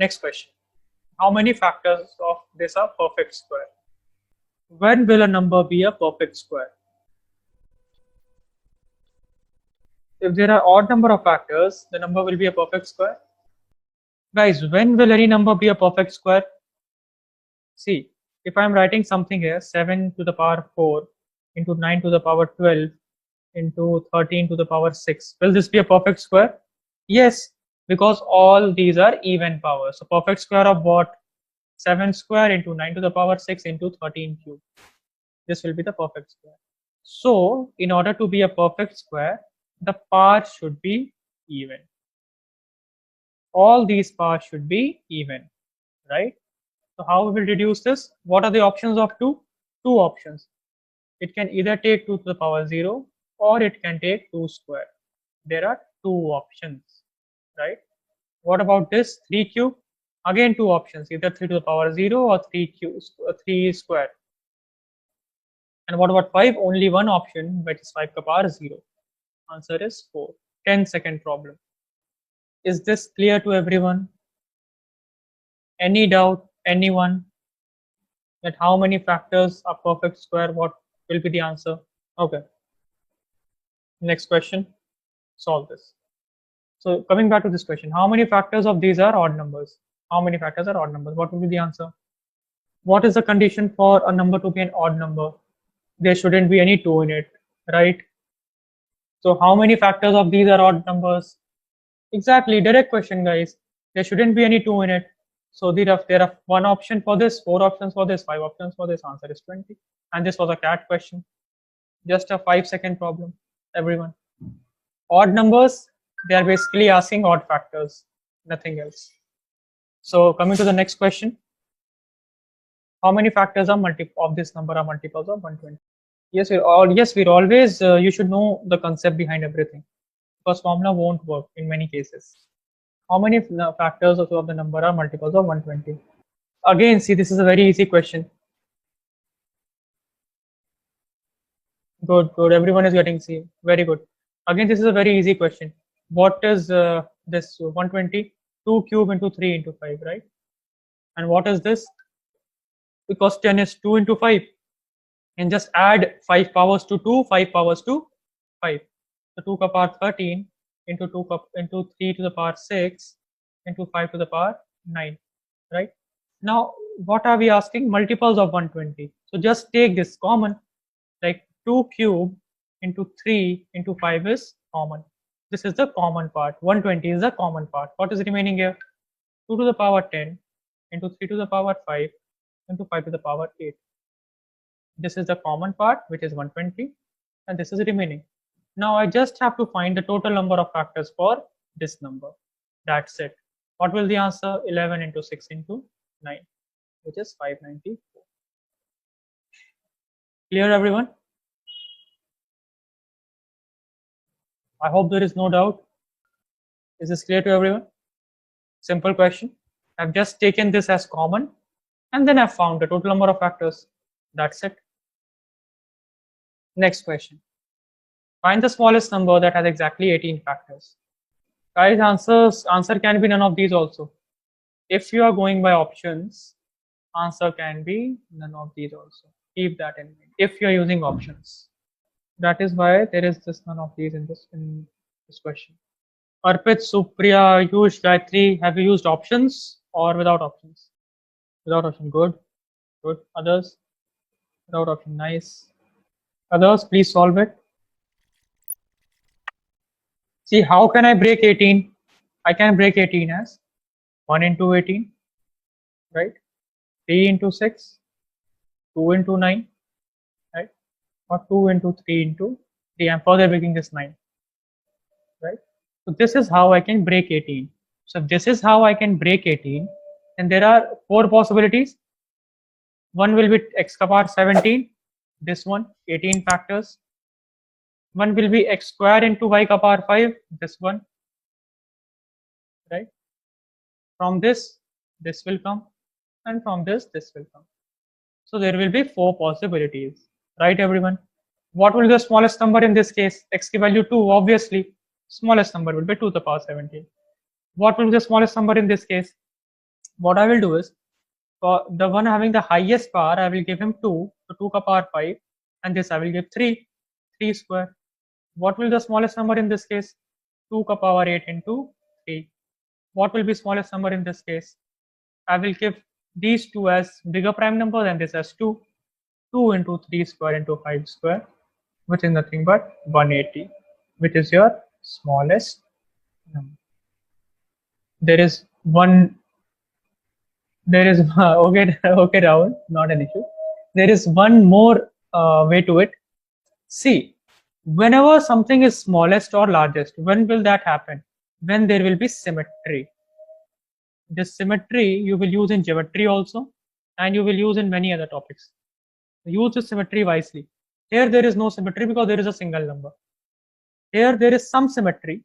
Next question. How many factors of this are perfect square? When will a number be a perfect square? If there are odd number of factors, the number will be a perfect square. Guys, when will any number be a perfect square? See, if I am writing something here, 7 to the power 4 into 9 to the power 12 into 13 to the power 6, will this be a perfect square? Yes, because all these are even powers. So perfect square of what? 7 square into 9 to the power 6 into 13 cube. This will be the perfect square. So in order to be a perfect square, the parts should be even. All these parts should be even, right? So how we will reduce this? What are the options of 2? Two options. It can either take 2 to the power 0 or it can take 2 square. There are two options, right? What about this 3 cube? Again two options, either 3 to the power 0 or 3 square. And what about 5? Only one option, which is 5 to the power 0. Answer is 4. 10-second problem. Is this clear to everyone? Any doubt? Anyone? That how many factors are perfect square? What will be the answer? Okay. Next question. Solve this. So coming back to this question, how many factors of these are odd numbers? How many factors are odd numbers? What will be the answer? What is the condition for a number to be an odd number? There shouldn't be any 2 in it, right? So how many factors of these are odd numbers? Exactly, direct question, guys. There shouldn't be any 2 in it. So there are one option for this, 4 options for this, 5 options for this. Answer is 20. And this was a cat question. Just a 5-second problem, everyone. Odd numbers, they are basically asking odd factors, nothing else. So coming to the next question. How many factors are of this number are multiples of 120? Yes, we're always, you should know the concept behind everything, because formula won't work in many cases. How many factors of the number are multiples of 120? Again, see, this is a very easy question. Good, everyone is getting C. Very good. Again, this is a very easy question. What is this 120? 2 cube into 3 into 5, right? And what is this? Because 10 is 2 into 5. And just add 5 powers to 2, 5 powers to 5. So 2 to the power 13 into 3 to the power 6 into 5 to the power 9, right? Now, what are we asking? Multiples of 120. So just take this common, like 2 cube into 3 into 5 is common. This is the common part. 120 is the common part. What is remaining here? 2 to the power 10 into 3 to the power 5 into 5 to the power 8. This is the common part, which is 120, and this is remaining. Now I just have to find the total number of factors for this number. That's it. What will the answer? 11 into 6 into 9, which is 594. Clear, everyone? I hope there is no doubt. Is this clear to everyone? Simple question. I've just taken this as common, and then I've found the total number of factors. That's it. Next question. Find the smallest number that has exactly 18 factors. Guys, answer can be none of these also. If you are going by options, answer can be none of these also. Keep that in mind. If you are using options, that is why there is this none of these in this question. Arpit, Supriya, Ayush, Gayatri, have you used options or without options? Without option, good. Others, without option, nice. Others, please solve it. See, how can I break 18? I can break 18 as 1 into 18, right? 3 into 6, 2 into 9, right? Or 2 into 3 into 3. I'm further breaking this 9, right? So this is how I can break 18. So if this is how I can break 18, and there are 4 possibilities. One will be x to the power 17, this one, 18 factors. One will be x square into y to the power 5, this one, right? From this will come, and from this will come. So there will be 4 possibilities, right, everyone? What will be the smallest number in this case? X ki value 2, obviously. Smallest number will be 2 to the power 17. What will be the smallest number in this case? What I will do is, for the one having the highest power, I will give him 2, so 2 ka power 5, and this I will give 3, 3 square. What will the smallest number in this case? 2 ka power 8 into 3. What will be smallest number in this case? I will give these two as bigger prime number and this as 2. 2 into 3 square into 5 square, which is nothing but 180, which is your smallest number. There is one, there is, okay, okay, Rahul, not an issue. There is one more way to it. See, whenever something is smallest or largest, when will that happen? When there will be symmetry. This symmetry you will use in geometry also, and you will use in many other topics. Use the symmetry wisely. Here there is no symmetry because there is a single number. Here there is some symmetry.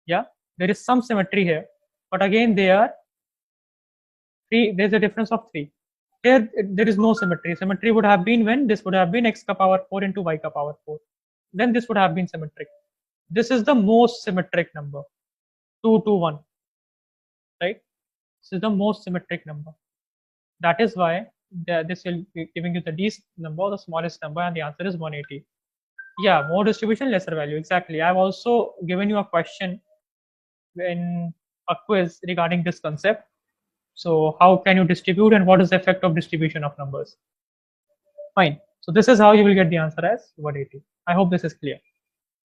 Yeah, there is some symmetry here, but again they are three. There's a difference of 3. Here there is no symmetry. Symmetry would have been when this would have been x ka power 4 into y ka power 4. Then this would have been symmetric. This is the most symmetric number, 2 to 1, right? This is the most symmetric number. That is why this will be giving you the least number, the smallest number, and the answer is 180. Yeah, more distribution, lesser value. Exactly. I've also given you a question in a quiz regarding this concept. So how can you distribute and what is the effect of distribution of numbers? Fine. So this is how you will get the answer as 180. I hope this is clear.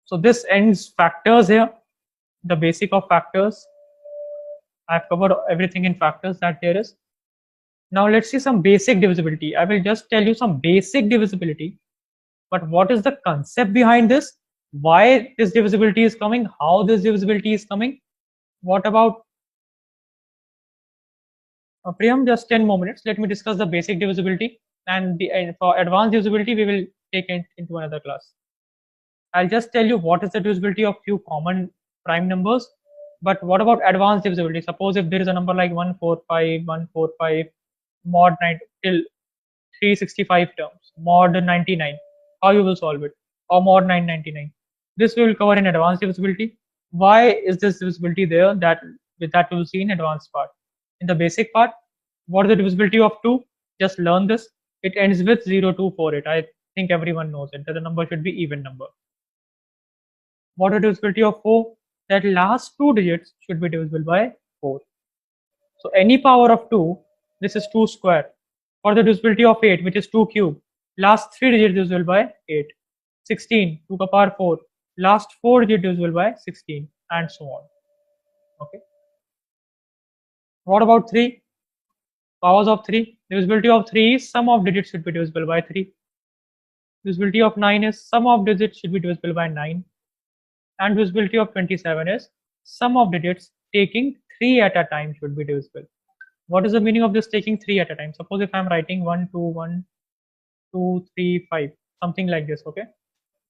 So this ends factors here, the basic of factors. I've covered everything in factors that there is. Now let's see some basic divisibility. I will just tell you some basic divisibility, but what is the concept behind this? Why this divisibility is coming? How this divisibility is coming? What about Priyam? Just 10 more minutes. Let me discuss the basic divisibility, and for advanced divisibility, we will take it into another class. I'll just tell you what is the divisibility of few common prime numbers. But what about advanced divisibility? Suppose if there is a number like 145, mod 9 till 365 terms, mod 99, how you will solve it, or mod 999. This we will cover in advanced divisibility. Why is this divisibility there? That with that we will see in advanced part. In the basic part, what is the divisibility of 2? Just learn this. It ends with 0, 2, 4, 8. I think everyone knows it, that the number should be even number. What is the divisibility of 4? That last 2 digits should be divisible by 4. So any power of 2, this is 2 square. For the divisibility of 8, which is 2 cube, last 3 digits divisible by 8. 16, 2 ka power 4, last 4 digits divisible by 16, and so on. Okay. What about 3? Powers of 3. Divisibility of 3 is sum of digits should be divisible by 3. Divisibility of 9 is sum of digits should be divisible by 9. And divisibility of 27 is sum of digits taking 3 at a time should be divisible. What is the meaning of this taking 3 at a time? Suppose if I'm writing 1, 2, 1, 2, 3, 5, something like this, okay?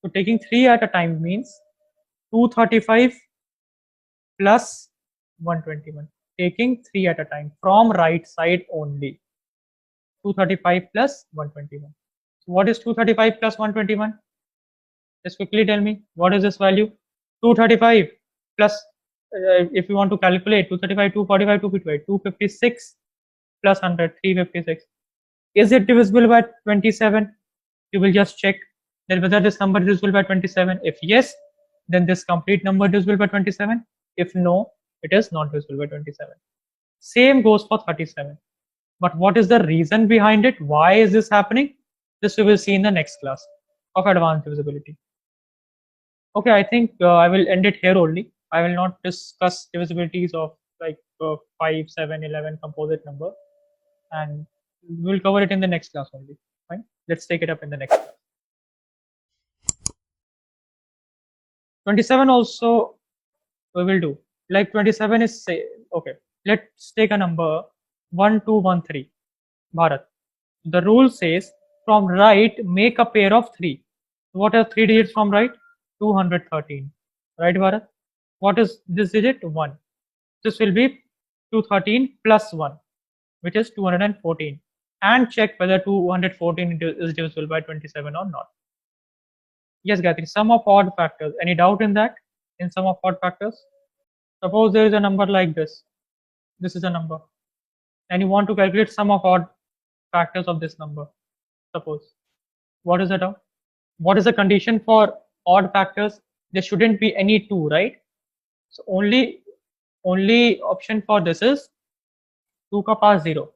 So taking 3 at a time means 235 plus 121. Taking 3 at a time from right side only. 235 plus 121. So what is 235 plus 121? Just quickly tell me, what is this value? 235 plus, if you want to calculate, 235, 245, 255, 256 plus 100, 356. Is it divisible by 27? You will just check that whether this number is divisible by 27. If yes, then this complete number is divisible by 27. If no, it is not divisible by 27. Same goes for 37. But what is the reason behind it? Why is this happening? This we will see in the next class of advanced divisibility. Okay, I think I will end it here only. I will not discuss divisibilities of like 5, 7, 11 composite number, and we'll cover it in the next class only. Fine. Let's take it up in the next class. 27 also we will do. Like 27 is say, okay, let's take a number 1213. Bharat. The rule says from right make a pair of 3. What are 3 digits from right? 213. Right, Bharat? What is this digit? 1. This will be 213 plus 1, which is 214. And check whether 214 is divisible by 27 or not. Yes, Gayatri, sum of odd factors. Any doubt in that? In sum of odd factors? Suppose there is a number like this. This is a number. and you want to calculate sum of odd factors of this number. Suppose, what is the term? What is the condition for odd factors? There shouldn't be any 2, right? So only option for this is 2 ka power 0.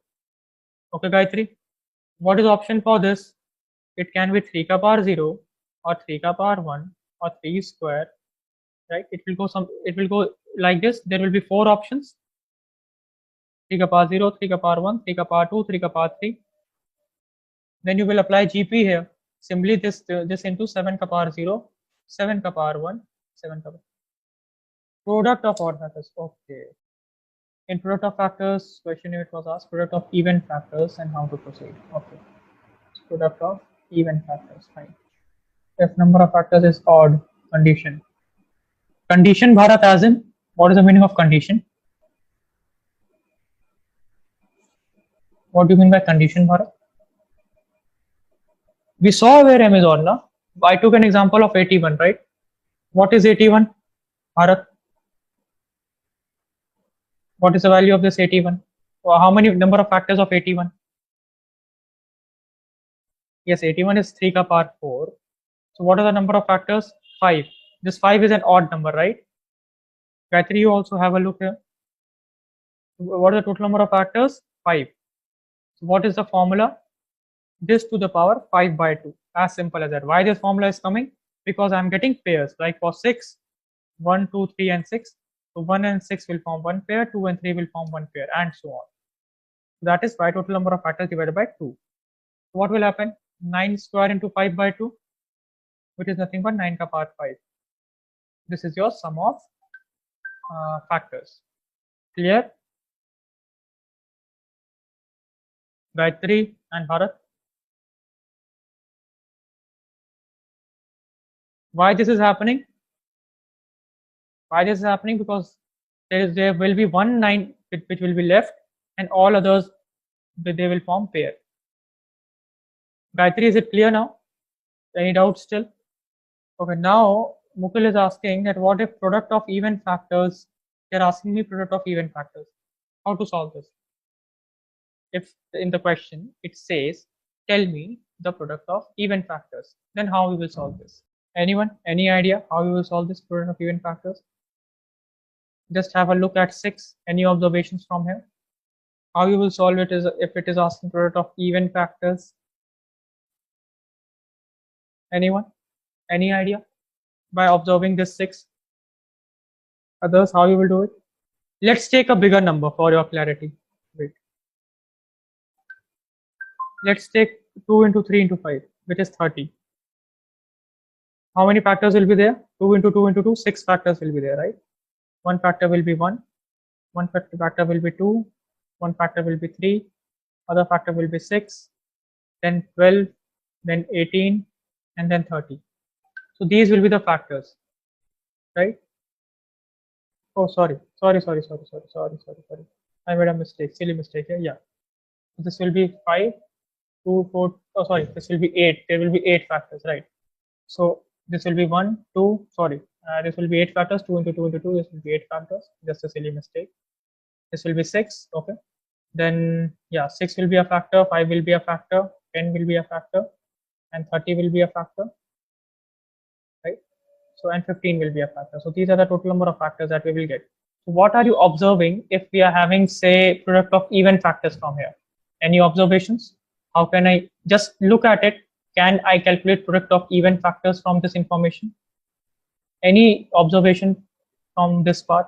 Okay, Gayatri. What is option for this? It can be 3 ka power 0 or 3 ka power 1 or 3 square, right? It will go like this. There will be 4 options: 3 ka power 0, 3 ka power 1, 3 ka power 2, 3 ka power 3. Then you will apply GP here. Simply this into 7 ka power 0, 7 ka power 1, 7 ka power. Product of odd factors. Okay. In product of factors, question it was asked, product of even factors and how to proceed. Okay. Product of even factors. Fine. If number of factors is odd, condition. Condition, Bharat, as in, what is the meaning of condition? What do you mean by condition, Bharat? We saw where M is odd, na? I took an example of 81, right? What is 81, Bharat? What is the value of this 81? Or how many number of factors of 81? Yes, 81 is 3 ka power 4. So what are the number of factors? 5. This 5 is an odd number, right? Gayatri, you also have a look here. What is the total number of factors? 5. So what is the formula? This to the power 5 by 2. As simple as that. Why this formula is coming? Because I'm getting pairs. Like for 6, 1, 2, 3 and 6. So 1 and 6 will form one pair, 2 and 3 will form one pair, and so on. That is why total number of factors divided by 2. So what will happen? 9 square into 5 by 2, which is nothing but 9 ka power 5. This is your sum of factors. Clear? Gayatri and Bharat. Why this is happening? Why this is happening? Because there will be one 9 which will be left, and all others they will form pair. Gayatri, is it clear now? Any doubts still? Okay, now Mukul is asking that what if product of even factors? They're asking me product of even factors. How to solve this? If in the question it says, tell me the product of even factors, then how we will solve this? Anyone? Any idea how we will solve this product of even factors? Just have a look at 6. Any observations from here? How you will solve it is if it is asking product of even factors. Anyone? Any idea? By observing this 6. Others, how you will do it? Let's take a bigger number for your clarity. Wait. Let's take 2 into 3 into 5, which is 30. How many factors will be there? 2 into 2 into 2, 6 factors will be there, right? One factor will be 1, one factor will be 2, one factor will be 3, other factor will be 6, then 12, then 18, and then 30. So these will be the factors, right? Oh, sorry. I made a mistake, silly mistake here. Yeah. So this will be 5, 2, 4. Oh, sorry. This will be 8. There will be 8 factors, right? So this will be 1, 2. Sorry. This will be 8 factors. 2 into 2 into 2. This will be 8 factors. Just a silly mistake. This will be 6. Okay. Then yeah, 6 will be a factor. 5 will be a factor. 10 will be a factor, and 30 will be a factor. Right? So and 15 will be a factor. So these are the total number of factors that we will get. So what are you observing if we are having, say, product of even factors from here? Any observations? How can I just look at it? Can I calculate product of even factors from this information? Any observation from this part?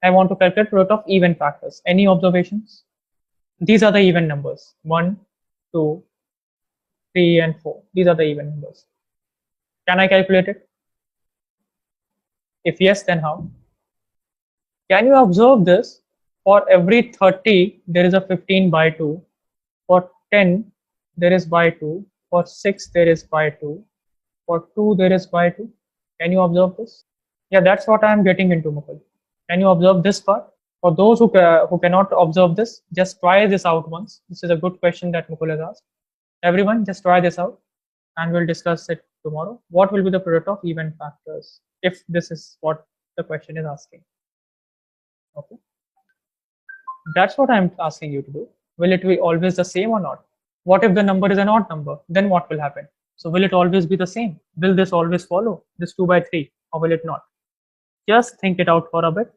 I want to calculate product of even factors. Any observations? These are the even numbers. 1, 2, 3, and 4. These are the even numbers. Can I calculate it? If yes, then how? Can you observe this? For every 30, there is a 15 by 2. For 10, there is by 2. For 6, there is by 2. For 2, there is by 2. Can you observe this? Yeah, that's what I am getting into, Mukul. Can you observe this part? For those who cannot observe this, just try this out once. This is a good question that Mukul has asked. Everyone, just try this out, and we'll discuss it tomorrow. What will be the product of even factors if this is what the question is asking? Okay. That's what I'm asking you to do. Will it be always the same or not? What if the number is an odd number? Then what will happen? So will it always be the same? Will this always follow this 2 by 3 or will it not? Just think it out for a bit,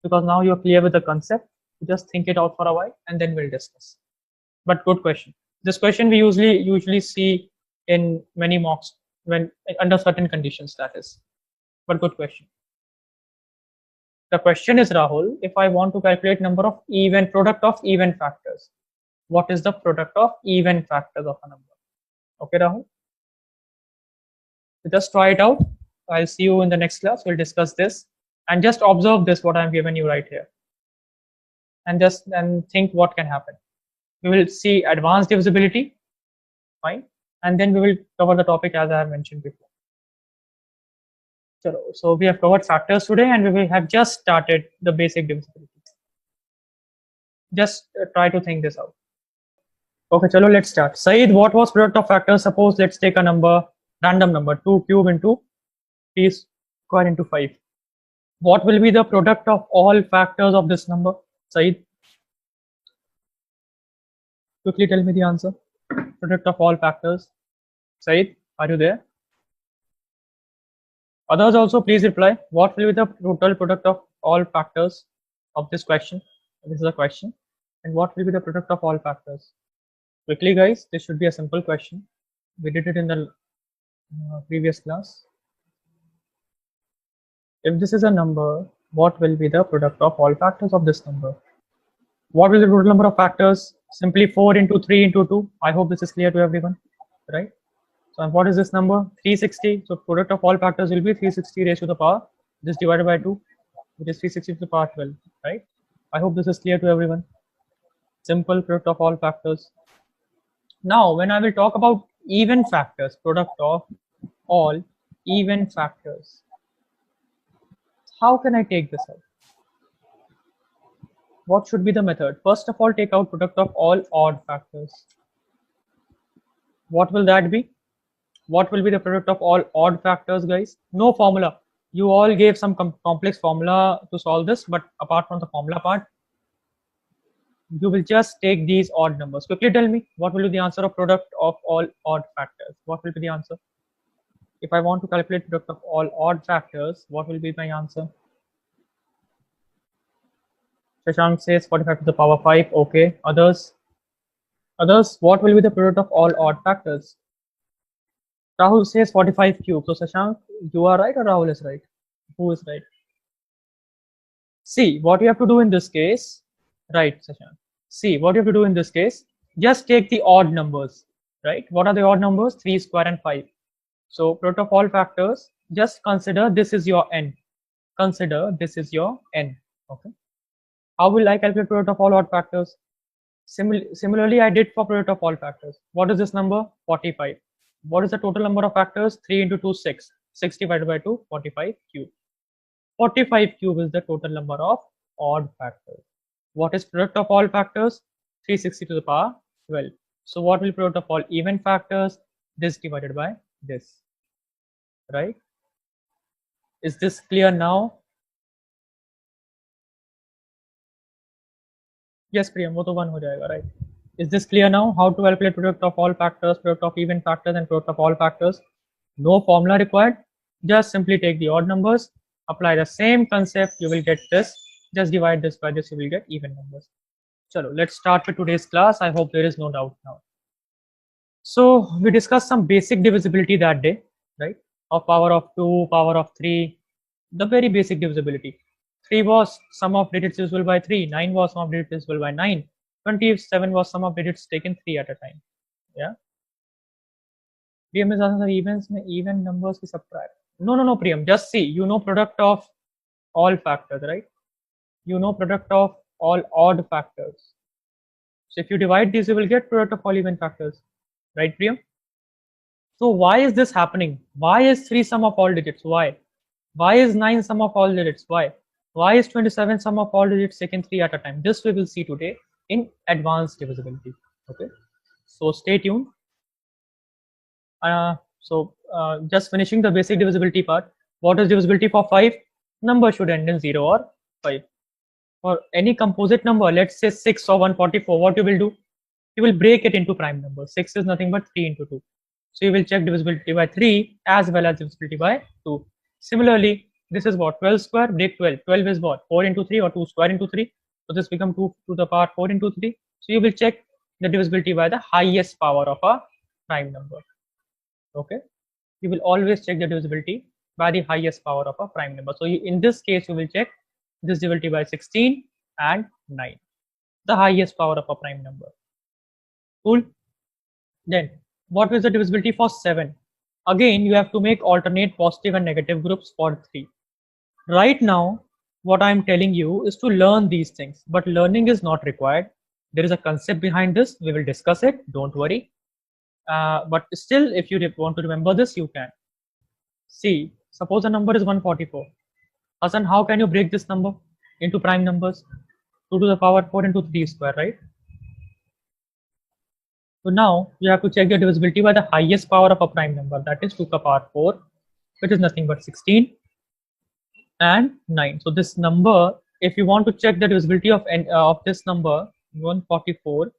because now you're clear with the concept. Just think it out for a while and then we'll discuss. But good question. This question we usually see in many mocks when under certain conditions, that is. But good question. The question is, Rahul, if I want to calculate number of even product of even factors, what is the product of even factors of a number? Okay, Rahul. So just try it out. I'll see you in the next class. We'll discuss this and just observe this, what I'm giving you right here, and just then think what can happen. We will see advanced divisibility, fine, and then we will cover the topic as I have mentioned before. So we have covered factors today and we will have just started the basic divisibility. Just try to think this out. Okay, chalo, let's start. Saeed, what was product of factors? Suppose let's take a number, random number, 2 cube into 3 square into 5. What will be the product of all factors of this number? Saeed, quickly tell me the answer. Product of all factors. Saeed, are you there? Others also please reply. What will be the total product of all factors of this question? This is a question. And what will be the product of all factors? Quickly, guys, this should be a simple question. We did it in the previous class. If this is a number, what will be the product of all factors of this number? What will be the total number of factors? Simply 4 into 3 into 2. I hope this is clear to everyone, right? So what is this number? 360. So product of all factors will be 360 raised to the power, this divided by 2, which is 360 to the power 12, right? I hope this is clear to everyone. Simple product of all factors. Now, when I will talk about even factors, product of all even factors, how can I take this out? What should be the method? First of all, take out product of all odd factors. What will that be? What will be the product of all odd factors, guys? No formula. You all gave some complex formula to solve this, but apart from the formula part, you will just take these odd numbers. Quickly tell me, what will be the answer of product of all odd factors? What will be the answer? If I want to calculate product of all odd factors, what will be my answer? Shashank says 45 to the power 5. Okay. Others, what will be the product of all odd factors? Rahul says 45 cube. So Shashank, you are right or Rahul is right? Who is right? See, what you have to do in this case, right, Shashank? See, what you have to do in this case, just take the odd numbers, right? What are the odd numbers? 3 square and 5. So product of all factors, just consider this is your n. Consider this is your n. Okay. How will I calculate product of all odd factors? Similarly, I did for product of all factors. What is this number? 45. What is the total number of factors? 3 into 2, 6. 6 divided by 2, 45 cube. 45 cube is the total number of odd factors. What is product of all factors? 360 to the power 12. So what will be product of all even factors? This divided by this, right? Is this clear now? Yes, Priyam, wo to 1 ho jayega, right? Is this clear now? How to calculate product of all factors, product of even factors, and product of all factors? No formula required. Just simply take the odd numbers, apply the same concept, you will get this. Just divide this by this, you will get even numbers. Chalo, let's start with today's class. I hope there is no doubt now. So we discussed some basic divisibility that day, right? Of power of 2, power of 3, the very basic divisibility. 3 was sum of digits divisible by 3, 9 was sum of digits divisible by 9, 27 was sum of digits taken 3 at a time. Yeah. Priyam is asking, events में even numbers we subtract. No, Priyam, just see, you know product of all factors, right? You know product of all odd factors. So if you divide these, you will get product of all even factors, right, Priyam? So why is this happening? Why is 3 sum of all digits? Why? Why is 9 sum of all digits? Why? Why is 27 sum of all digits taken 3 at a time? This we will see today in advanced divisibility. Okay, so stay tuned. Just finishing the basic divisibility part. What is divisibility for 5? Number should end in 0 or 5. For any composite number, let's say 6 or 144, what you will do? You will break it into prime numbers. 6 is nothing but 3 into 2. So you will check divisibility by 3 as well as divisibility by 2. Similarly, this is what? 12 square, break 12. 12 is what? 4 into 3 or 2 square into 3. So this becomes 2 to the power 4 into 3. So you will check the divisibility by the highest power of a prime number. Okay. You will always check the divisibility by the highest power of a prime number. So in this case, you will check this divisibility by 16 and 9, the highest power of a prime number. Cool. Then what is the divisibility for 7? Again, you have to make alternate positive and negative groups for 3. Right now, what I am telling you is to learn these things, but learning is not required. There is a concept behind this. We will discuss it. Don't worry. But still, if you want to remember this, you can. See, suppose a number is 144. Hassan, how can you break this number into prime numbers? 2 to the power 4 into 3 square, right? So now you have to check the divisibility by the highest power of a prime number, that is 2 to the power 4, which is nothing but 16 and 9. So this number, if you want to check the divisibility of this number 144,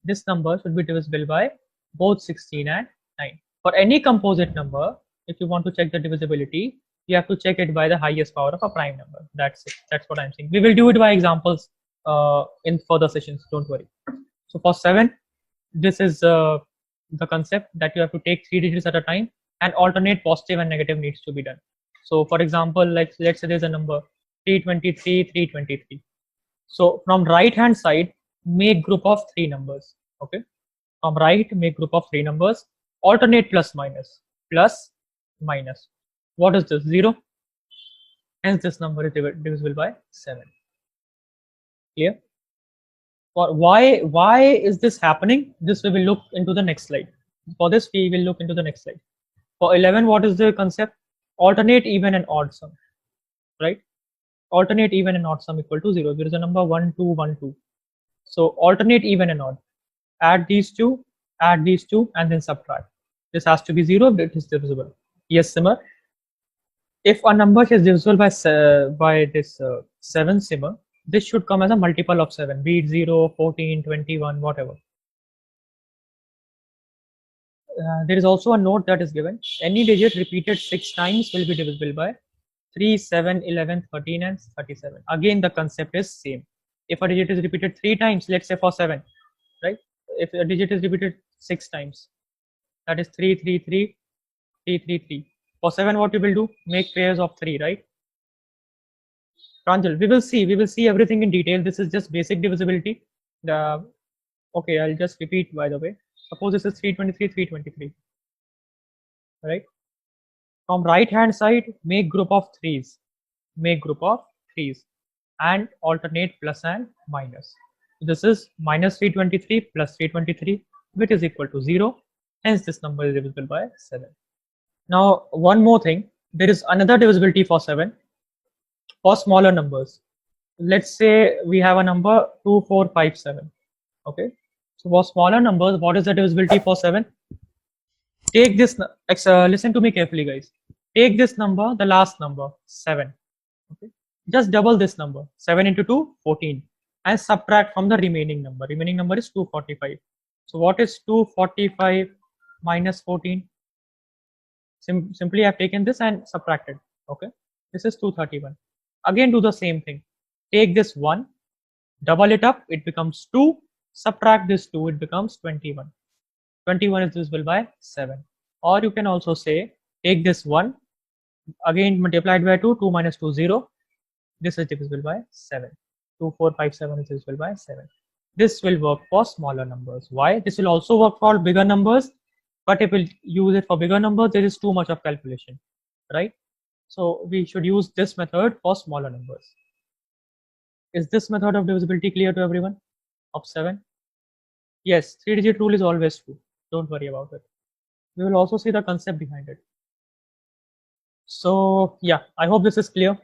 this number should be divisible by both 16 and 9. For any composite number, if you want to check the divisibility, you have to check it by the highest power of a prime number. That's it. That's what I'm saying. We will do it by examples in further sessions. Don't worry. So for 7, this is the concept that you have to take 3 digits at a time, and alternate positive and negative needs to be done. So for example, like let's say there's a number 323, 323. So from right hand side, make group of 3 numbers. Okay. From right, make group of 3 numbers. Alternate plus minus. Plus minus. What is this? 0. Hence this number is divisible by 7. Clear? For why is this happening? This we will look into the next slide. For this we will look into the next slide. For 11, what is the concept? Alternate even and odd sum, right? Alternate even and odd sum equal to 0. There is a number 1 2 1 2. So alternate even and odd. Add these two, and then subtract. This has to be 0. It is divisible. Yes, Simmer. If a number is divisible by this 7, Simmer, this should come as a multiple of 7, be it 0, 14, 21, whatever. There is also a note that is given. Any digit repeated 6 times will be divisible by 3, 7, 11, 13 and 37. Again, the concept is same. If a digit is repeated 3 times, let's say for 7, right? If a digit is repeated 6 times, that is 3, 3, 3, 3, 3, 3. For 7, what we will do? Make pairs of 3, right? Pranjal, we will see everything in detail. This is just basic divisibility. Okay, I'll just repeat by the way. Suppose this is 323, 323, right? From right hand side, make group of 3s. Make group of 3s and alternate plus and minus. This is minus 323 plus 323, which is equal to 0. Hence, this number is divisible by 7. Now, one more thing. There is another divisibility for 7 for smaller numbers. Let's say we have a number 2457. Okay. So for smaller numbers, what is the divisibility for 7? Take this, listen to me carefully, guys. Take this number, the last number, 7. Okay. Just double this number, 7 into 2, 14, and subtract from the remaining number. Remaining number is 245. So what is 245 minus 14? Simply I have taken this and subtracted. Okay. This is 231. Again, do the same thing. Take this 1, double it up, it becomes 2. Subtract this 2, it becomes 21. 21 is divisible by 7. Or you can also say, take this 1, again multiplied by 2, 2 minus 2, 0. This is divisible by 7. 2457 is divisible by 7. This will work for smaller numbers. Why? This will also work for bigger numbers, but if we use it for bigger numbers, there is too much of calculation, right? So we should use this method for smaller numbers. Is this method of divisibility clear to everyone? Of 7? Yes, 3-digit rule is always true. Don't worry about it. We will also see the concept behind it. So yeah, I hope this is clear.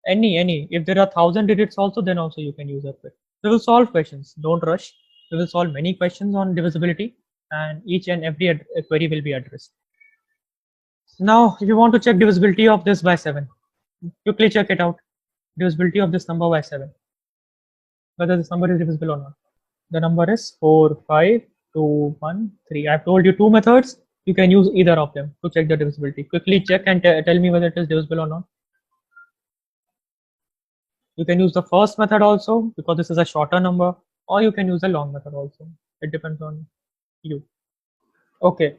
Any, if there are 1000 digits also, then also you can use it. We will solve questions. Don't rush. We will solve many questions on divisibility, and each and every query will be addressed. Now, if you want to check divisibility of this by 7, quickly check it out. divisibility of this number by 7, whether this number is divisible or not. The number is 4, 5, 2, 1, 3. I've told you two methods. You can use either of them to check the divisibility. Quickly check and tell me whether it is divisible or not. You can use the first method also because this is a shorter number, or you can use the long method also. It depends on you. Okay,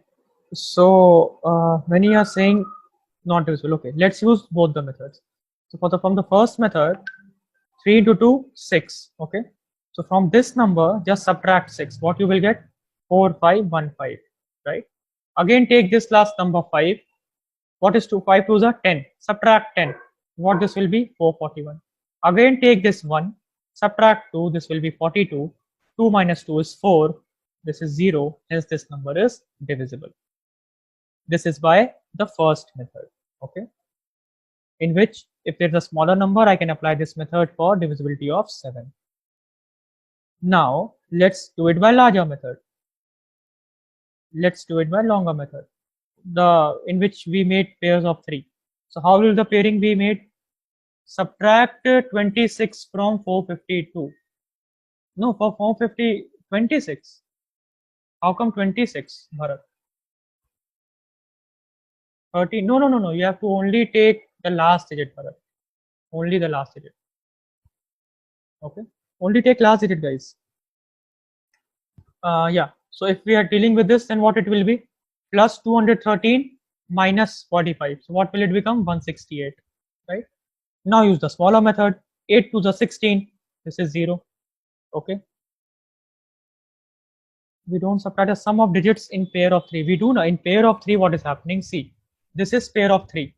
so many are saying not divisible. Okay, let's use both the methods. So from the first method, 3 into 2, 6. Okay, so from this number, just subtract 6. What you will get? 4, 5, 1, 5. Right? Again, take this last number 5. What is 2? 5 2s are 10. Subtract 10. What this will be? 441. Again, take this 1. Subtract 2. This will be 42. 2 minus 2 is 4. This is 0. Hence, this number is divisible. This is by the first method. Okay. In which, if there's a smaller number, I can apply this method for divisibility of 7. Now, let's do it by larger method. Let's do it by longer method. In which we made pairs of 3. So how will the pairing be made? Subtract 26 from 452. No, for 450, 26. How come 26, Bharat? 30. No. You have to only take the last digit, Bharat. Only the last digit. Okay. Only take last digit, guys. Yeah. So if we are dealing with this, then what it will be? Plus 213 minus 45. So what will it become? 168. Right. Now use the smaller method. 8 to the 16. This is 0. Okay. We don't subtract the sum of digits in pair of 3. We do know in pair of 3 what is happening. See, this is pair of 3.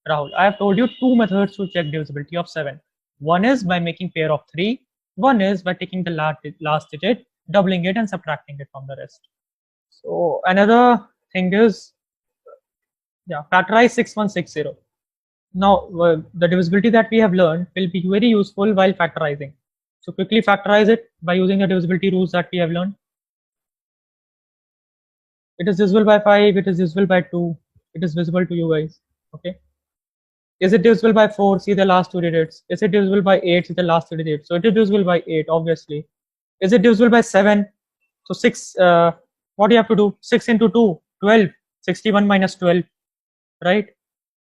Rahul, I have told you two methods to check divisibility of 7. One is by making pair of 3. One is by taking the last digit, doubling it and subtracting it from the rest. So another thing is, factorize 6160. Now the divisibility that we have learned will be very useful while factorizing. So quickly factorize it by using the divisibility rules that we have learned. It is divisible by 5, it is divisible by 2, it is visible to you guys. Okay. Is it divisible by 4? See the last two digits. Is it divisible by 8? See the last two digits. So it is divisible by 8, obviously. Is it divisible by 7? So 6, what do you have to do? 6 into 2, 12. 61 minus 12, right?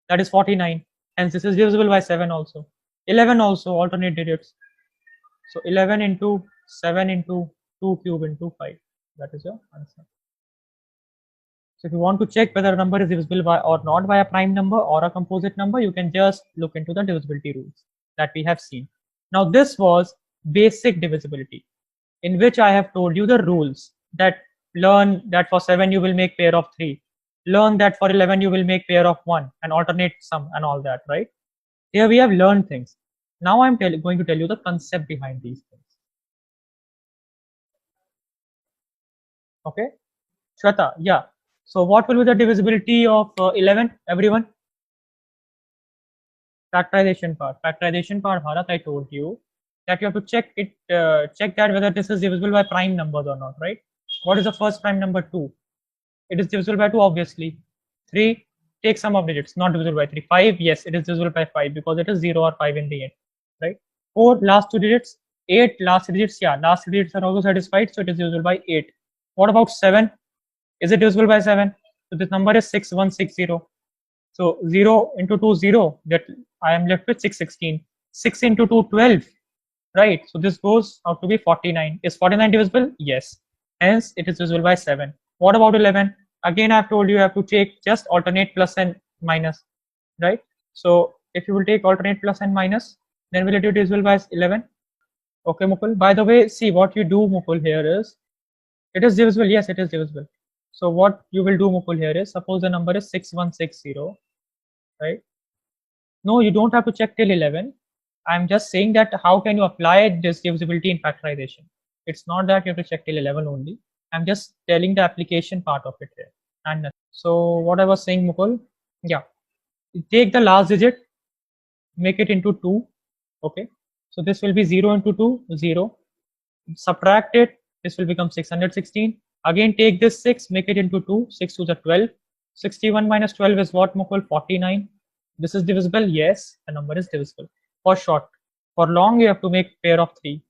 That is 49. Hence this is divisible by 7 also. 11 also, alternate digits. So 11 into 7 into 2 cube into 5. That is your answer. So if you want to check whether a number is divisible by or not by a prime number or a composite number, you can just look into the divisibility rules that we have seen. Now this was basic divisibility, in which I have told you the rules that learn that for 7 you will make pair of 3. Learn that for 11 you will make pair of 1 and alternate sum and all that, right? Here we have learned things. Now I'm going to tell you the concept behind these things. Okay, Shweta, yeah. So what will be the divisibility of 11, everyone? Factorization part. Factorization part, Bharat, I told you that you have to check it, check that whether this is divisible by prime numbers or not, right? What is the first prime number? 2. It is divisible by 2, obviously. 3, take sum of digits, not divisible by 3. 5, yes, it is divisible by 5 because it is 0 or 5 in the end, right? 4, last two digits. 8, last digits, yeah, last digits are also satisfied, so it is divisible by 8. What about 7? Is it divisible by 7? So this number is 6160. So 0 into 2, 0. That I am left with 616. 6 into 2, 12. Right. So this goes out to be 49. Is 49 divisible? Yes. Hence it is divisible by 7. What about 11? Again, I have told you have to take just alternate plus and minus. Right. So if you will take alternate plus and minus, then will it be divisible by 11? Okay, Mukul. By the way, see what you do, Mukul, here is it is divisible. Yes, it is divisible. So what you will do, Mukul, here is suppose the number is 6160, right? No, you don't have to check till 11. I'm just saying that how can you apply this divisibility in factorization? It's not that you have to check till 11 only. I'm just telling the application part of it here. And so what I was saying, Mukul, yeah, take the last digit, make it into 2. Okay, so this will be 0 into 2, 0. Subtract it, this will become 616. Again, take this 6, make it into 2, 6 to the 12. 61 minus 12 is what, Mukul? 49. This is divisible? Yes, the number is divisible. For short, For long, you have to make pair of 3.